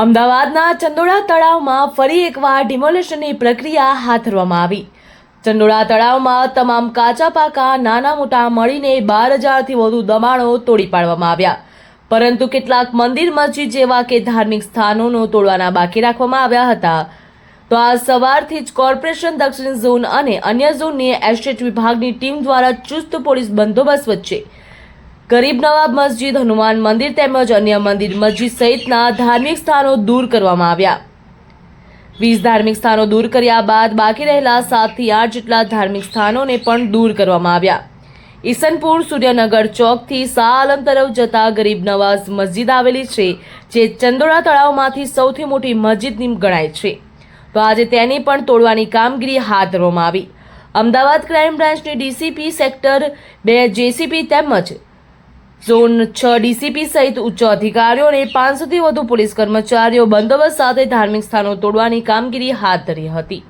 અમદાવાદના ચંદોળા તળાવમાં ફરી એકવાર ડિમોલિશનની પ્રક્રિયા હાથ ધરવામાં આવી। ચંદોળા તળાવમાં તમામ કાચા પાકા નાના મોટા મળીને 12,000થી વધુ દબાણો તોડી પાડવામાં આવ્યા, પરંતુ કેટલાક મંદિર મસ્જિદ જેવા કે ધાર્મિક સ્થાનોનો તોડવાના બાકી રાખવામાં આવ્યા હતા। તો આ સવારથી જ કોર્પોરેશન દક્ષિણ ઝોન અને અન્ય ઝોનની એસ્ટેટ વિભાગની ટીમ દ્વારા ચુસ્ત પોલીસ બંદોબસ્ત વચ્ચે ગરીબ નવાબ મસ્જિદ, હનુમાન મંદિર તેમજ અન્ય મંદિર મસ્જિદ સહિતના ધાર્મિક સ્થાનો દૂર કરવામાં આવ્યા। 20 ધાર્મિક સ્થાનો દૂર કર્યા બાદ બાકી રહેલા 7 થી 8 જેટલા ધાર્મિક સ્થાનોને પણ દૂર કરવામાં આવ્યા। ઈસનપુર સૂર્યનગર ચોકથી શાહ આલમ તરફ જતા ગરીબ નવાઝ મસ્જિદ આવેલી છે, જે ચંદોળા તળાવમાંથી સૌથી મોટી મસ્જિદની ગણાય છે, તો આજે તેની પણ તોડવાની કામગીરી હાથ ધરવામાં આવી। અમદાવાદ ક્રાઇમ બ્રાન્ચની ડીસીપી, સેક્ટર 2 જેસીપી તેમજ ઝોન 6 ડીસીપી સહિત ઉચ્ચ અધિકારીઓને 500થી વધુ પોલીસ કર્મચારીઓ બંદોબસ્ત સાથે ધાર્મિક સ્થાનો તોડવાની કામગીરી હાથ ધરી હતી।